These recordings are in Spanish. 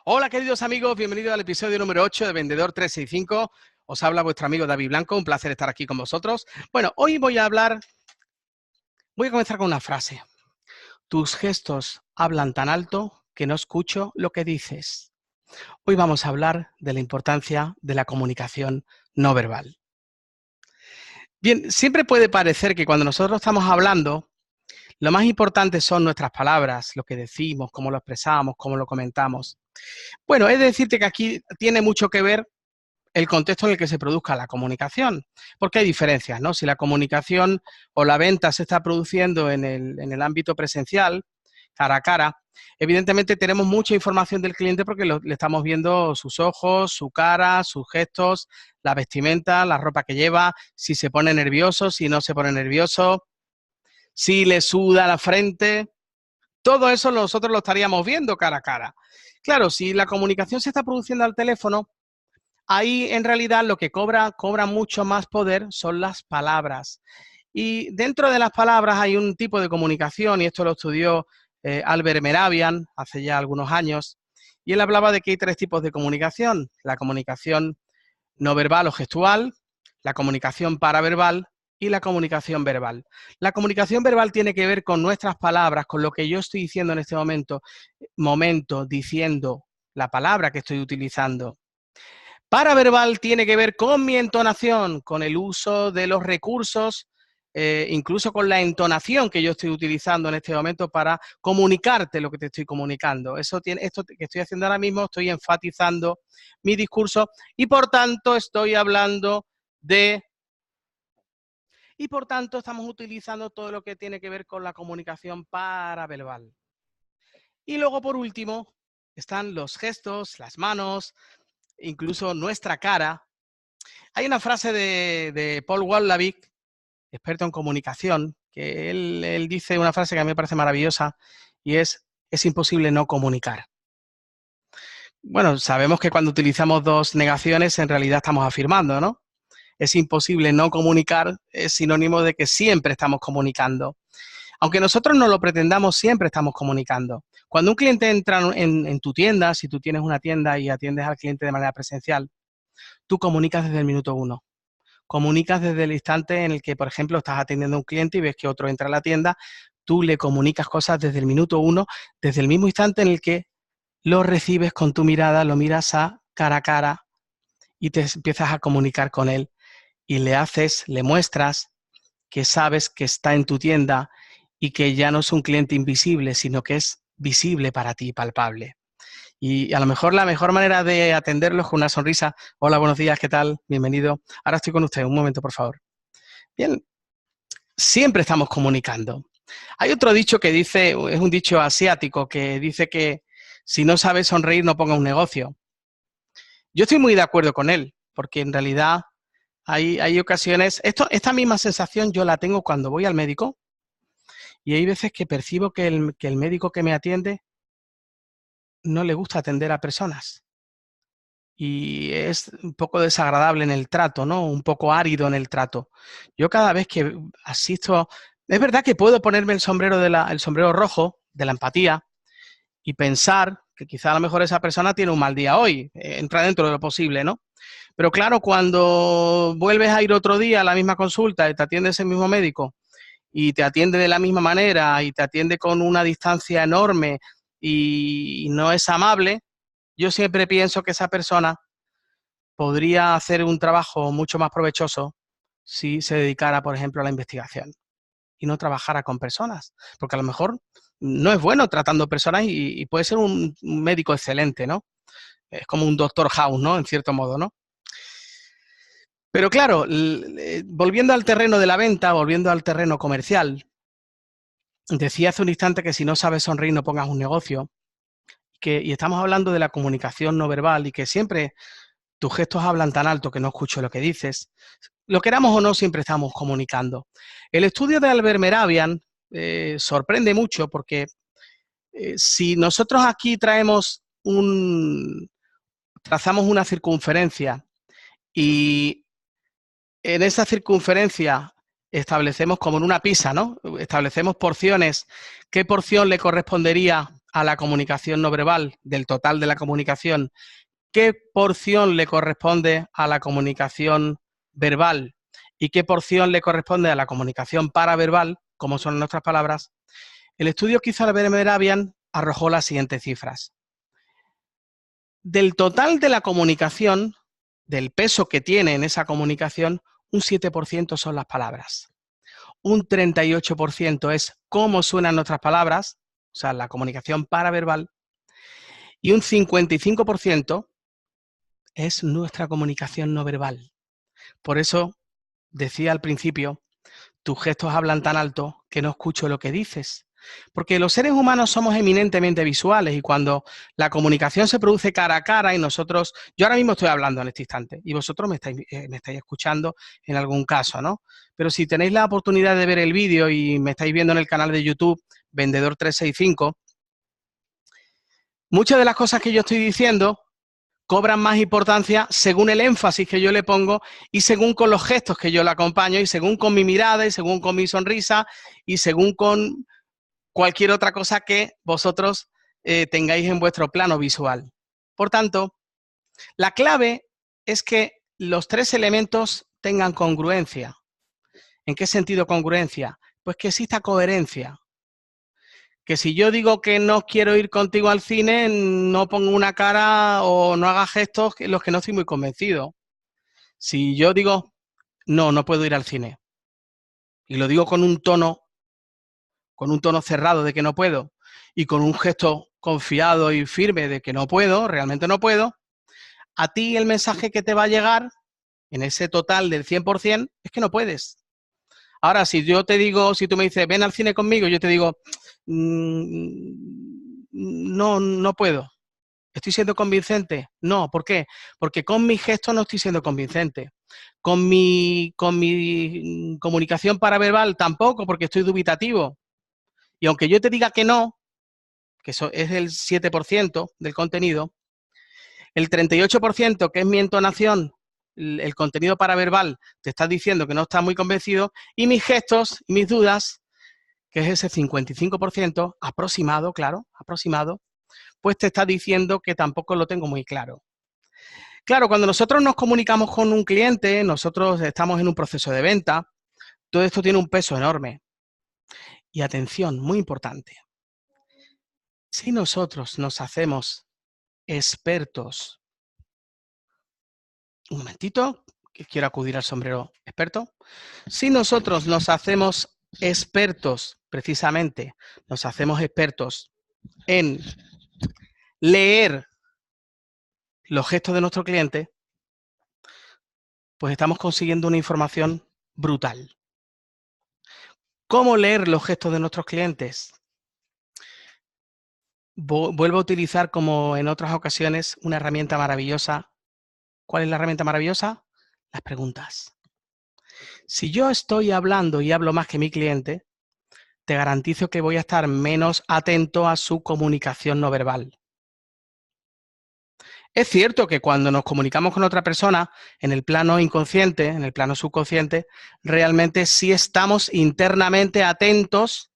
Hola queridos amigos, bienvenidos al episodio número 8 de Vendedor 365. Os habla vuestro amigo David Blanco, un placer estar aquí con vosotros. Bueno, hoy voy a comenzar con una frase. Tus gestos hablan tan alto que no escucho lo que dices. Hoy vamos a hablar de la importancia de la comunicación no verbal. Bien, siempre puede parecer que cuando nosotros estamos hablando, lo más importante son nuestras palabras, lo que decimos, cómo lo expresamos, cómo lo comentamos. Bueno, es decirte que aquí tiene mucho que ver el contexto en el que se produzca la comunicación, porque hay diferencias, ¿no? Si la comunicación o la venta se está produciendo en el ámbito presencial, cara a cara, evidentemente tenemos mucha información del cliente porque le estamos viendo sus ojos, su cara, sus gestos, la vestimenta, la ropa que lleva, si se pone nervioso, si no se pone nervioso, si le suda la frente. Todo eso nosotros lo estaríamos viendo cara a cara. Claro, si la comunicación se está produciendo al teléfono, ahí en realidad lo que cobra mucho más poder son las palabras. Y dentro de las palabras hay un tipo de comunicación, y esto lo estudió Albert Mehrabian hace ya algunos años, y él hablaba de que hay tres tipos de comunicación: la comunicación no verbal o gestual, la comunicación paraverbal y la comunicación verbal. La comunicación verbal tiene que ver con nuestras palabras, con lo que yo estoy diciendo en este momento, diciendo la palabra que estoy utilizando. Paraverbal tiene que ver con mi entonación, con el uso de los recursos, incluso con la entonación que yo estoy utilizando en este momento para comunicarte lo que te estoy comunicando. Esto que estoy haciendo ahora mismo, estoy enfatizando mi discurso y por tanto estoy hablando de... Y por tanto estamos utilizando todo lo que tiene que ver con la comunicación paraverbal. Y luego, por último, están los gestos, las manos, incluso nuestra cara. Hay una frase de Paul Wallabic, experto en comunicación, que él dice una frase que a mí me parece maravillosa y es imposible no comunicar. Bueno, sabemos que cuando utilizamos dos negaciones en realidad estamos afirmando, ¿no? Es imposible no comunicar, es sinónimo de que siempre estamos comunicando. Aunque nosotros no lo pretendamos, siempre estamos comunicando. Cuando un cliente entra en tu tienda, si tú tienes una tienda y atiendes al cliente de manera presencial, tú comunicas desde el minuto 1. Comunicas desde el instante en el que, por ejemplo, estás atendiendo a un cliente y ves que otro entra a la tienda, tú le comunicas cosas desde el minuto 1, desde el mismo instante en el que lo recibes con tu mirada, lo miras a cara y te empiezas a comunicar con él y le muestras que sabes que está en tu tienda y que ya no es un cliente invisible, sino que es visible para ti, palpable. Y a lo mejor la mejor manera de atenderlo es con una sonrisa. Hola, buenos días, ¿qué tal? Bienvenido. Ahora estoy con usted, un momento, por favor. Bien, siempre estamos comunicando. Hay otro dicho que dice, es un dicho asiático, que dice que si no sabes sonreír, no ponga un negocio. Yo estoy muy de acuerdo con él, porque en realidad hay ocasiones, esta misma sensación yo la tengo cuando voy al médico y hay veces que percibo que el médico que me atiende no le gusta atender a personas. Y es un poco desagradable en el trato, ¿no? Un poco árido en el trato. Yo cada vez que asisto, es verdad que puedo ponerme el sombrero rojo de la empatía y pensar que quizá a lo mejor esa persona tiene un mal día hoy, entra dentro de lo posible, ¿no? Pero claro, cuando vuelves a ir otro día a la misma consulta y te atiende ese mismo médico y te atiende de la misma manera y te atiende con una distancia enorme y no es amable, yo siempre pienso que esa persona podría hacer un trabajo mucho más provechoso si se dedicara, por ejemplo, a la investigación y no trabajara con personas, porque a lo mejor no es bueno tratando personas y puede ser un médico excelente, ¿no? Es como un Doctor House, ¿no? En cierto modo, ¿no? Pero claro, volviendo al terreno de la venta, volviendo al terreno comercial, decía hace un instante que si no sabes sonreír no pongas un negocio, y estamos hablando de la comunicación no verbal y que siempre tus gestos hablan tan alto que no escucho lo que dices. Lo queramos o no, siempre estamos comunicando. El estudio de Albert Mehrabian sorprende mucho porque si nosotros aquí trazamos una circunferencia y en esa circunferencia establecemos como en una pizza, ¿no? Establecemos porciones. ¿Qué porción le correspondería a la comunicación no verbal del total de la comunicación, qué porción le corresponde a la comunicación verbal y qué porción le corresponde a la comunicación paraverbal, como son nuestras palabras, el estudio que hizo Albert Mehrabian arrojó las siguientes cifras. Del total de la comunicación, del peso que tiene en esa comunicación, un 7% son las palabras. Un 38% es cómo suenan nuestras palabras, o sea, la comunicación paraverbal, y un 55% es nuestra comunicación no verbal. Por eso decía al principio, tus gestos hablan tan alto que no escucho lo que dices. Porque los seres humanos somos eminentemente visuales y cuando la comunicación se produce cara a cara y nosotros, yo ahora mismo estoy hablando en este instante y vosotros me estáis escuchando en algún caso, ¿no? Pero si tenéis la oportunidad de ver el vídeo y me estáis viendo en el canal de YouTube, Vendedor 365, muchas de las cosas que yo estoy diciendo cobran más importancia según el énfasis que yo le pongo y según con los gestos que yo le acompaño y según con mi mirada y según con mi sonrisa y según con cualquier otra cosa que vosotros tengáis en vuestro plano visual. Por tanto, la clave es que los tres elementos tengan congruencia. ¿En qué sentido congruencia? Pues que exista coherencia. Que si yo digo que no quiero ir contigo al cine, no pongo una cara o no haga gestos en los que no estoy muy convencido. Si yo digo, no puedo ir al cine, y lo digo con un tono cerrado de que no puedo, y con un gesto confiado y firme de que no puedo, realmente no puedo, a ti el mensaje que te va a llegar en ese total del 100% es que no puedes. Ahora, si yo te digo, si tú me dices, ven al cine conmigo, yo te digo, no puedo. ¿Estoy siendo convincente? No, ¿por qué? Porque con mi gesto no estoy siendo convincente. Con mi comunicación paraverbal tampoco, porque estoy dubitativo. Y aunque yo te diga que no, que eso es el 7% del contenido, el 38%, que es mi entonación, el contenido paraverbal, te está diciendo que no estás muy convencido, y mis gestos y mis dudas, que es ese 55%, aproximado, claro, aproximado, pues te está diciendo que tampoco lo tengo muy claro. Claro, cuando nosotros nos comunicamos con un cliente, nosotros estamos en un proceso de venta, todo esto tiene un peso enorme. Y atención, muy importante. Si nosotros nos hacemos expertos, un momentito, que quiero acudir al sombrero experto. Si nosotros nos hacemos expertos, precisamente, nos hacemos expertos en leer los gestos de nuestro cliente, pues estamos consiguiendo una información brutal. ¿Cómo leer los gestos de nuestros clientes? Vuelvo a utilizar, como en otras ocasiones, una herramienta maravillosa. ¿Cuál es la herramienta maravillosa? Las preguntas. Si yo estoy hablando y hablo más que mi cliente, te garantizo que voy a estar menos atento a su comunicación no verbal. Es cierto que cuando nos comunicamos con otra persona, en el plano inconsciente, en el plano subconsciente, realmente sí estamos internamente atentos,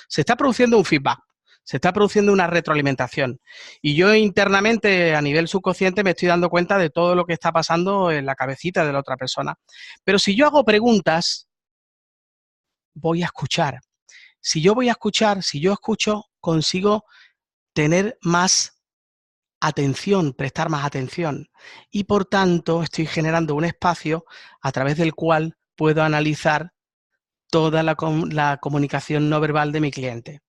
se está produciendo un feedback, se está produciendo una retroalimentación. Y yo internamente, a nivel subconsciente, me estoy dando cuenta de todo lo que está pasando en la cabecita de la otra persona. Pero si yo hago preguntas, voy a escuchar. Si yo voy a escuchar, si yo escucho, consigo tener más atención, prestar más atención. Y por tanto, estoy generando un espacio a través del cual puedo analizar toda la comunicación no verbal de mi cliente.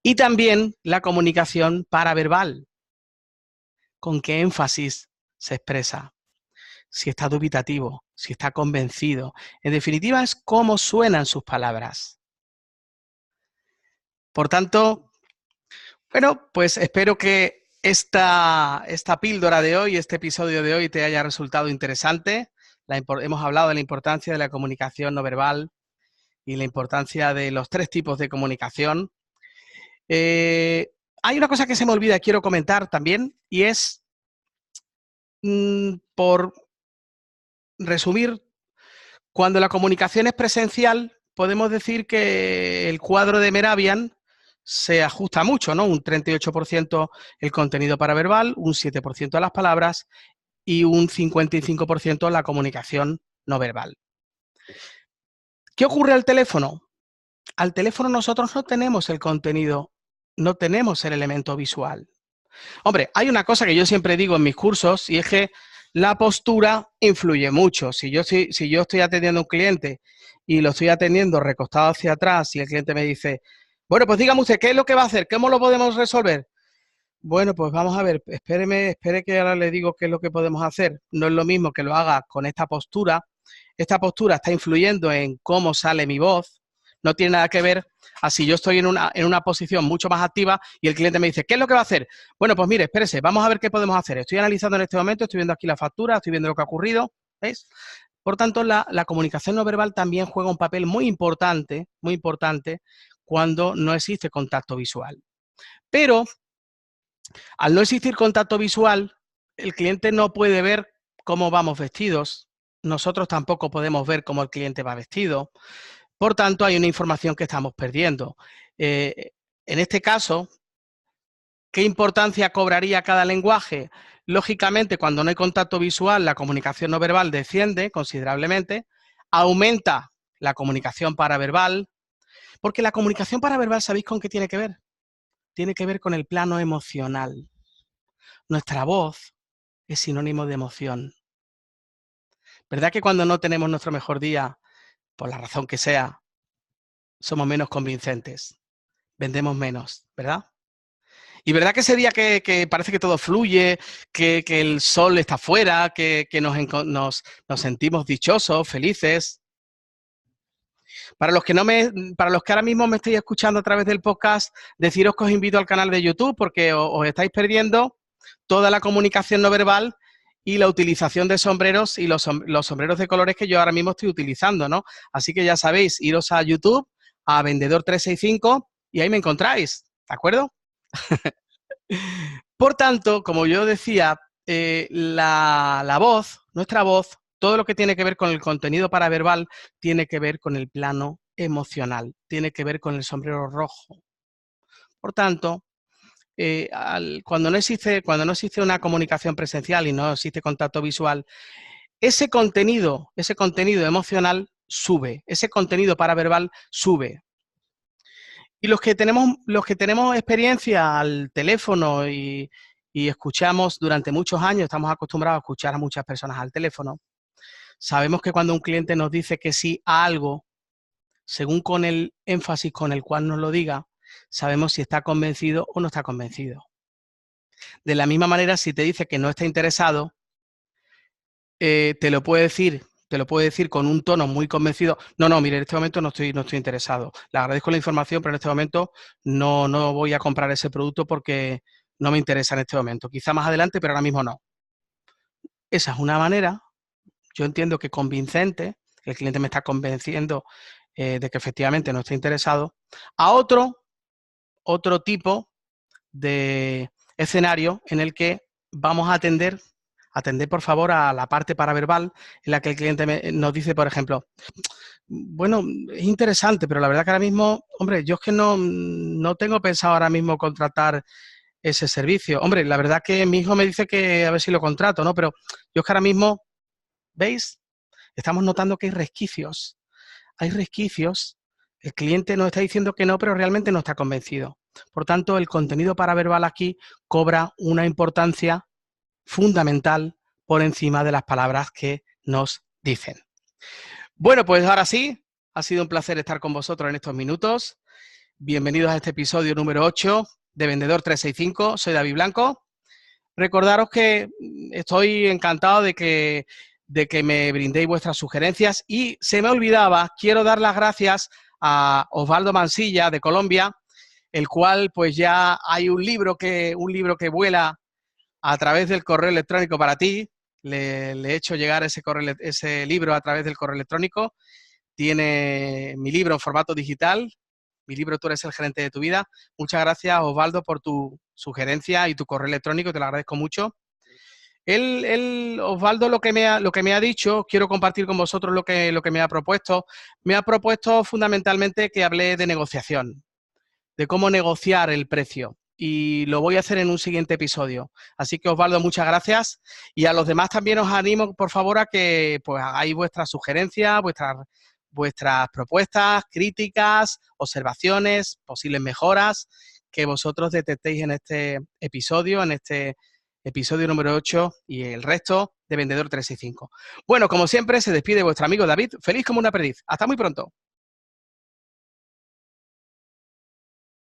Y también la comunicación paraverbal. ¿Con qué énfasis se expresa? Si está dubitativo, si está convencido. En definitiva, es cómo suenan sus palabras. Por tanto, bueno, pues espero que esta píldora de hoy, este episodio de hoy, te haya resultado interesante. Hemos hablado de la importancia de la comunicación no verbal y la importancia de los tres tipos de comunicación. Hay una cosa que se me olvida, quiero comentar también, y es, por resumir, cuando la comunicación es presencial, podemos decir que el cuadro de Mehrabian se ajusta mucho, ¿no? Un 38% el contenido paraverbal, un 7% las palabras y un 55% la comunicación no verbal. ¿Qué ocurre al teléfono? Al teléfono nosotros no tenemos el contenido, no tenemos el elemento visual. Hombre, hay una cosa que yo siempre digo en mis cursos y es que la postura influye mucho. Si yo estoy atendiendo a un cliente y lo estoy atendiendo recostado hacia atrás y el cliente me dice, bueno, pues dígame usted, ¿qué es lo que va a hacer? ¿Cómo lo podemos resolver? Bueno, pues vamos a ver, espere que ahora le digo qué es lo que podemos hacer. No es lo mismo que lo haga con esta postura. Esta postura está influyendo en cómo sale mi voz. No tiene nada que ver a si yo estoy en una posición mucho más activa y el cliente me dice, ¿qué es lo que va a hacer? Bueno, pues mire, espérese, vamos a ver qué podemos hacer. Estoy analizando en este momento, estoy viendo aquí la factura, estoy viendo lo que ha ocurrido, ¿veis? Por tanto, la comunicación no verbal también juega un papel muy importante cuando no existe contacto visual. Pero al no existir contacto visual, el cliente no puede ver cómo vamos vestidos, nosotros tampoco podemos ver cómo el cliente va vestido, por tanto hay una información que estamos perdiendo. En este caso, ¿qué importancia cobraría cada lenguaje? Lógicamente, cuando no hay contacto visual, la comunicación no verbal desciende considerablemente, aumenta la comunicación paraverbal, porque la comunicación paraverbal, ¿sabéis con qué tiene que ver? Tiene que ver con el plano emocional. Nuestra voz es sinónimo de emoción. ¿Verdad que cuando no tenemos nuestro mejor día, por la razón que sea, somos menos convincentes? Vendemos menos, ¿verdad? Y verdad que ese día que parece que todo fluye, que el sol está afuera, que nos sentimos dichosos, felices. Para los que ahora mismo me estáis escuchando a través del podcast, deciros que os invito al canal de YouTube porque os estáis perdiendo toda la comunicación no verbal y la utilización de sombreros y los sombreros de colores que yo ahora mismo estoy utilizando, ¿no? Así que ya sabéis, iros a YouTube, a Vendedor 365 y ahí me encontráis, ¿de acuerdo? Por tanto, como yo decía, la voz, nuestra voz, todo lo que tiene que ver con el contenido paraverbal, tiene que ver con el plano emocional, tiene que ver con el sombrero rojo. Por tanto, cuando no existe una comunicación presencial y no existe contacto visual, ese contenido emocional sube, ese contenido paraverbal sube. Y los que tenemos experiencia al teléfono y escuchamos durante muchos años, estamos acostumbrados a escuchar a muchas personas al teléfono, sabemos que cuando un cliente nos dice que sí a algo, según con el énfasis con el cual nos lo diga, sabemos si está convencido o no está convencido. De la misma manera, si te dice que no está interesado, te lo puede decir con un tono muy convencido. No, mire, en este momento no estoy interesado. Le agradezco la información, pero en este momento no voy a comprar ese producto porque no me interesa en este momento. Quizá más adelante, pero ahora mismo no. Esa es una manera, yo entiendo que convincente, el cliente me está convenciendo de que efectivamente no está interesado, a otro tipo de escenario en el que vamos a atender por favor a la parte paraverbal en la que el cliente nos dice, por ejemplo, bueno, es interesante, pero la verdad que ahora mismo, hombre, yo es que no tengo pensado ahora mismo contratar ese servicio. Hombre, la verdad que mi hijo me dice que a ver si lo contrato, ¿no? Pero yo es que ahora mismo, ¿veis? Estamos notando que hay resquicios. Hay resquicios. El cliente nos está diciendo que no, pero realmente no está convencido. Por tanto, el contenido paraverbal aquí cobra una importancia fundamental por encima de las palabras que nos dicen. Bueno, pues ahora sí, ha sido un placer estar con vosotros en estos minutos. Bienvenidos a este episodio número 8 de Vendedor 365. Soy David Blanco. Recordaros que estoy encantado de que me brindéis vuestras sugerencias y se me olvidaba, quiero dar las gracias a Osvaldo Mansilla de Colombia, el cual pues ya hay un libro que vuela a través del correo electrónico para ti. Le he hecho llegar ese libro a través del correo electrónico. Tiene mi libro en formato digital. Mi libro Tú eres el gerente de tu vida. Muchas gracias, Osvaldo, por tu sugerencia y tu correo electrónico. Te lo agradezco mucho. Osvaldo, lo que me ha dicho, quiero compartir con vosotros lo que me ha propuesto. Me ha propuesto fundamentalmente que hable de negociación. de cómo negociar el precio. Y lo voy a hacer en un siguiente episodio. Así que, Osvaldo, muchas gracias. Y a los demás también os animo, por favor, a que pues, hagáis vuestras sugerencias, vuestras propuestas, críticas, observaciones, posibles mejoras que vosotros detectéis en este episodio número 8 y el resto de Vendedor 365. Bueno, como siempre, se despide vuestro amigo David, feliz como una perdiz. Hasta muy pronto.